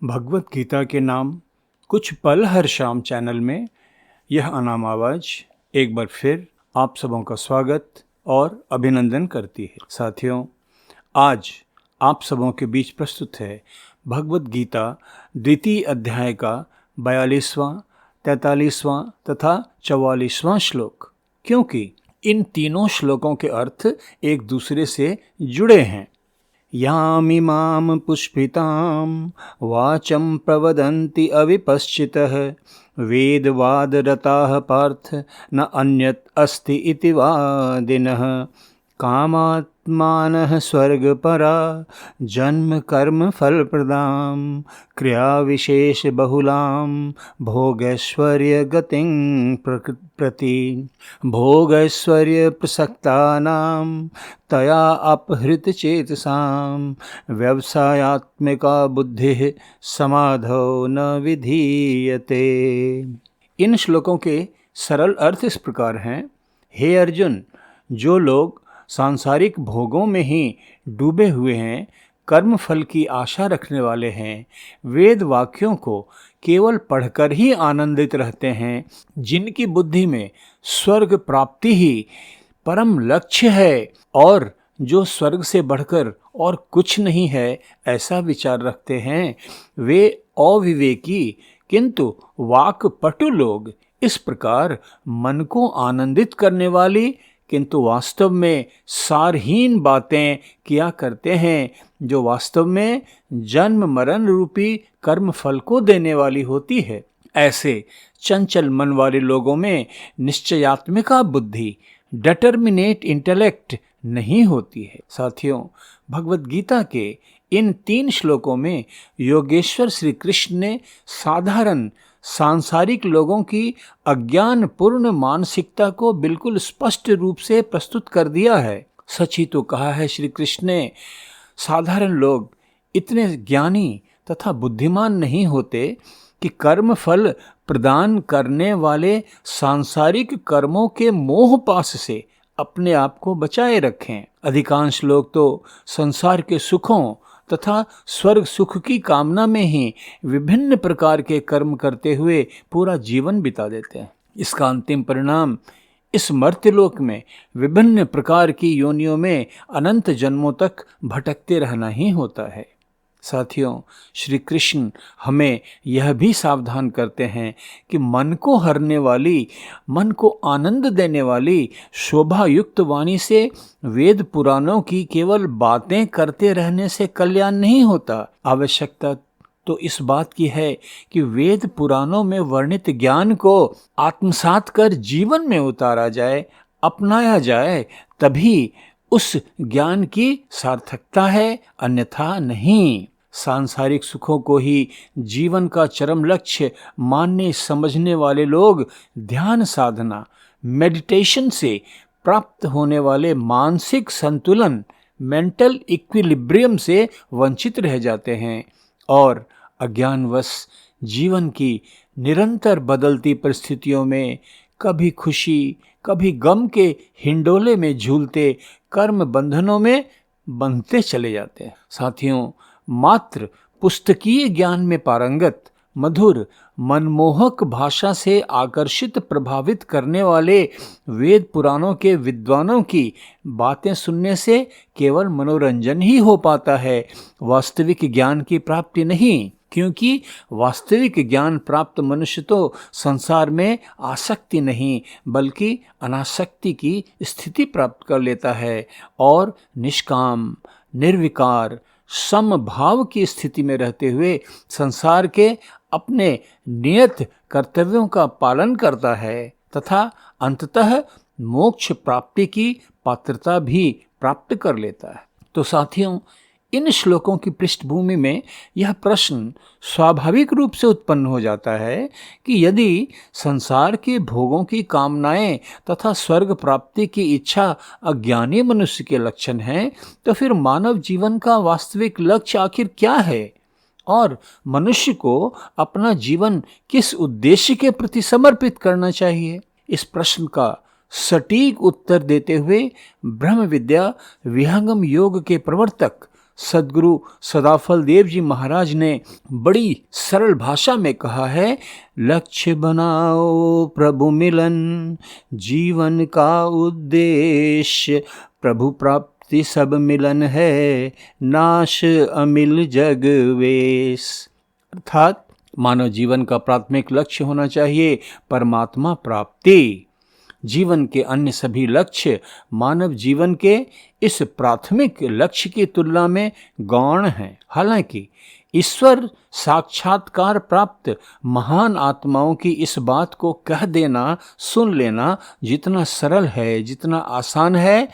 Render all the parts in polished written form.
भगवत गीता के नाम कुछ पल हर शाम चैनल में यह अनाम आवाज एक बार फिर आप सबों का स्वागत और अभिनंदन करती है। साथियों, आज आप सबों के बीच प्रस्तुत है भगवत गीता द्वितीय अध्याय का 42वां, 43वां तथा 44वां श्लोक, क्योंकि इन तीनों श्लोकों के अर्थ एक दूसरे से जुड़े हैं। यामिमां पुष्पितां वाचं प्रवदन्ति अविपश्चितः वेदवादरताः पार्थ न अन्यत् अस्ति इति वादिनः कामात्मानः स्वर्गपरा जन्म कर्म फलप्रदां क्रियाविशेष बहुलां भोगैश्वर्य गतिं प्रति भोगैश्वर्य प्रसक्तानां तया अपहृत चेतसां व्यवसायात्मिका बुद्धिः समाधौ न विधीयते। इन श्लोकों के सरल अर्थ इस प्रकार हैं। हे अर्जुन, जो लोग सांसारिक भोगों में ही डूबे हुए हैं, कर्म फल की आशा रखने वाले हैं, वेद वाक्यों को केवल पढ़कर ही आनंदित रहते हैं, जिनकी बुद्धि में स्वर्ग प्राप्ति ही परम लक्ष्य है और जो स्वर्ग से बढ़कर और कुछ नहीं है, ऐसा विचार रखते हैं, वे अविवेकी किंतु वाक्पटु लोग इस प्रकार मन को आनंदित करने वाली किंतु वास्तव में सारहीन बातें किया करते हैं, जो वास्तव में जन्म मरण रूपी कर्म फल को देने वाली होती है। ऐसे चंचल मन वाले लोगों में निश्चयात्मिका बुद्धि, डिटर्मिनेट इंटेलेक्ट नहीं होती है। साथियों, भगवत गीता के इन 3 श्लोकों में योगेश्वर श्री कृष्ण ने साधारण सांसारिक लोगों की अज्ञानपूर्ण मानसिकता को बिल्कुल स्पष्ट रूप से प्रस्तुत कर दिया है। सच ही तो कहा है श्री कृष्ण ने, साधारण लोग इतने ज्ञानी तथा बुद्धिमान नहीं होते कि कर्म फल प्रदान करने वाले सांसारिक कर्मों के मोह पास से अपने आप को बचाए रखें। अधिकांश लोग तो संसार के सुखों तथा स्वर्ग सुख की कामना में ही विभिन्न प्रकार के कर्म करते हुए पूरा जीवन बिता देते हैं। इसका अंतिम परिणाम इस मर्त्यलोक में विभिन्न प्रकार की योनियों में अनंत जन्मों तक भटकते रहना ही होता है। साथियों, श्री कृष्ण हमें यह भी सावधान करते हैं कि मन को हरने वाली, मन को आनंद देने वाली शोभा युक्त वाणी से वेद पुराणों की केवल बातें करते रहने से कल्याण नहीं होता। आवश्यकता तो इस बात की है कि वेद पुराणों में वर्णित ज्ञान को आत्मसात कर जीवन में उतारा जाए, अपनाया जाए, तभी उस ज्ञान की सार्थकता है, अन्यथा नहीं। सांसारिक सुखों को ही जीवन का चरम लक्ष्य मानने समझने वाले लोग ध्यान साधना, मेडिटेशन से प्राप्त होने वाले मानसिक संतुलन, मेंटल इक्विलिब्रियम से वंचित रह जाते हैं और अज्ञानवश जीवन की निरंतर बदलती परिस्थितियों में कभी खुशी कभी गम के हिंडोले में झूलते कर्म बंधनों में बंधते चले जाते हैं। साथियों, मात्र पुस्तकीय ज्ञान में पारंगत, मधुर, मनमोहक भाषा से आकर्षित प्रभावित करने वाले वेद पुराणों के विद्वानों की बातें सुनने से केवल मनोरंजन ही हो पाता है, वास्तविक ज्ञान की प्राप्ति नहीं। क्योंकि वास्तविक ज्ञान प्राप्त मनुष्य तो संसार में आसक्ति नहीं बल्कि अनासक्ति की स्थिति प्राप्त कर लेता है और निष्काम, निर्विकार, समभाव की स्थिति में रहते हुए संसार के अपने नियत कर्तव्यों का पालन करता है तथा अंततः मोक्ष प्राप्ति की पात्रता भी प्राप्त कर लेता है। तो साथियों, इन श्लोकों की पृष्ठभूमि में यह प्रश्न स्वाभाविक रूप से उत्पन्न हो जाता है कि यदि संसार के भोगों की कामनाएं तथा स्वर्ग प्राप्ति की इच्छा अज्ञानी मनुष्य के लक्षण हैं, तो फिर मानव जीवन का वास्तविक लक्ष्य आखिर क्या है और मनुष्य को अपना जीवन किस उद्देश्य के प्रति समर्पित करना चाहिए? इस प्रश्न का सटीक उत्तर देते हुए ब्रह्म विद्या विहंगम योग के प्रवर्तक सद्गुरु सदाफल देव जी महाराज ने बड़ी सरल भाषा में कहा है, लक्ष्य बनाओ प्रभु मिलन, जीवन का उद्देश्य प्रभु प्राप्ति सब मिलन है, नाश अमिल जग वेश। अर्थात मानव जीवन का प्राथमिक लक्ष्य होना चाहिए परमात्मा प्राप्ति। जीवन के अन्य सभी लक्ष्य मानव जीवन के इस प्राथमिक लक्ष्य की तुलना में गौण हैं। हालांकि ईश्वर साक्षात्कार प्राप्त महान आत्माओं की इस बात को कह देना, सुन लेना जितना सरल है, जितना आसान है,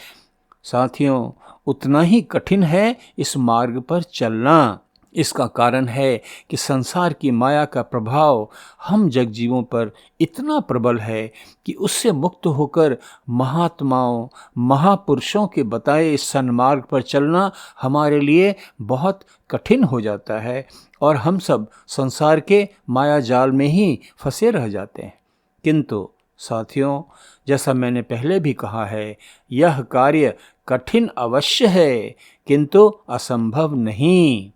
साथियों उतना ही कठिन है इस मार्ग पर चलना। इसका कारण है कि संसार की माया का प्रभाव हम जगजीवों पर इतना प्रबल है कि उससे मुक्त होकर महात्माओं, महापुरुषों के बताए इस सन्मार्ग पर चलना हमारे लिए बहुत कठिन हो जाता है और हम सब संसार के माया जाल में ही फंसे रह जाते हैं। किंतु साथियों, जैसा मैंने पहले भी कहा है, यह कार्य कठिन अवश्य है किंतु असंभव नहीं।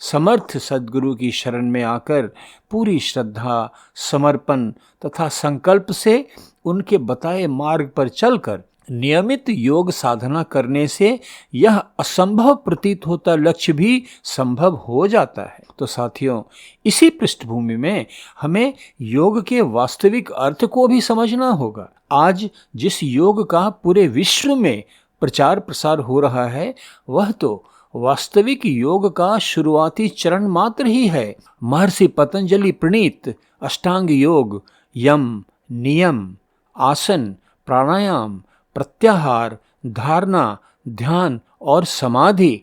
समर्थ सद्गुरु की शरण में आकर पूरी श्रद्धा, समर्पण तथा संकल्प से उनके बताए मार्ग पर चलकर नियमित योग साधना करने से यह असंभव प्रतीत होता लक्ष्य भी संभव हो जाता है। तो साथियों, इसी पृष्ठभूमि में हमें योग के वास्तविक अर्थ को भी समझना होगा। आज जिस योग का पूरे विश्व में प्रचार प्रसार हो रहा है, वह तो वास्तविक योग का शुरुआती चरण मात्र ही है। महर्षि पतंजलि प्रणीत अष्टांग योग, यम, नियम, आसन, प्राणायाम, प्रत्याहार, धारणा, ध्यान और समाधि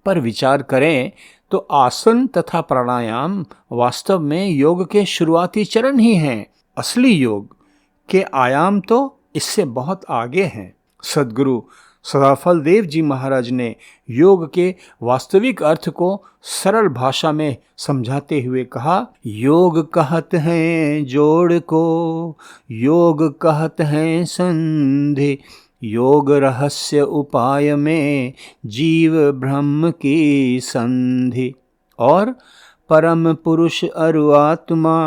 पर विचार करें तो आसन तथा प्राणायाम वास्तव में योग के शुरुआती चरण ही हैं। असली योग के आयाम तो इससे बहुत आगे हैं। सद्गुरु सदाफल देव जी महाराज ने योग के वास्तविक अर्थ को सरल भाषा में समझाते हुए कहा, योग कहत हैं जोड़ को, योग कहत हैं संधि, योग रहस्य उपाय में जीव ब्रह्म की संधि। और परम पुरुष अरु आत्मा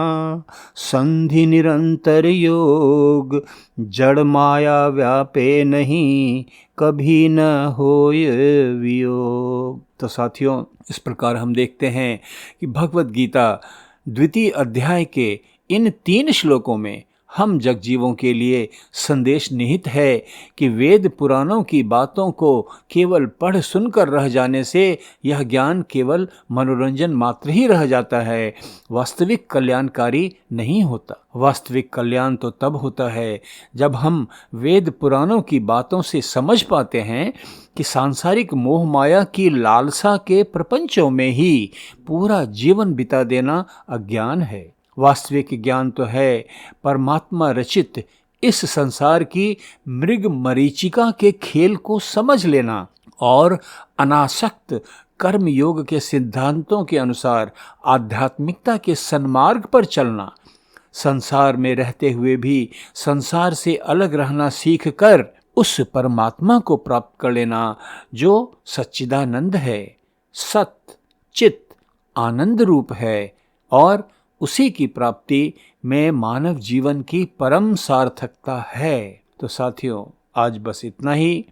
संधि निरंतर योग, जड़ माया व्यापे नहीं कभी न होय वियोग। तो साथियों, इस प्रकार हम देखते हैं कि भगवत गीता द्वितीय अध्याय के इन 3 श्लोकों में हम जगजीवों के लिए संदेश निहित है कि वेद पुराणों की बातों को केवल पढ़ सुनकर रह जाने से यह ज्ञान केवल मनोरंजन मात्र ही रह जाता है, वास्तविक कल्याणकारी नहीं होता। वास्तविक कल्याण तो तब होता है जब हम वेद पुराणों की बातों से समझ पाते हैं कि सांसारिक मोह माया की लालसा के प्रपंचों में ही पूरा जीवन बिता देना अज्ञान है। वास्तविक ज्ञान तो है परमात्मा रचित इस संसार की मृग मरीचिका के खेल को समझ लेना और अनासक्त कर्म योग के सिद्धांतों के अनुसार आध्यात्मिकता के सन्मार्ग पर चलना। संसार में रहते हुए भी संसार से अलग रहना सीख कर उस परमात्मा को प्राप्त कर लेना जो सच्चिदानंद है, सत चित आनंद रूप है, और उसी की प्राप्ति में मानव जीवन की परम सार्थकता है। तो साथियों, आज बस इतना ही।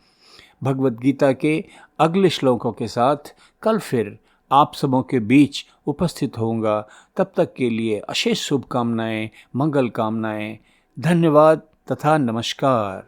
भगवत गीता के अगले श्लोकों के साथ कल फिर आप सबों के बीच उपस्थित होऊंगा। तब तक के लिए अशेष शुभकामनाएं, मंगल कामनाएं। धन्यवाद तथा नमस्कार।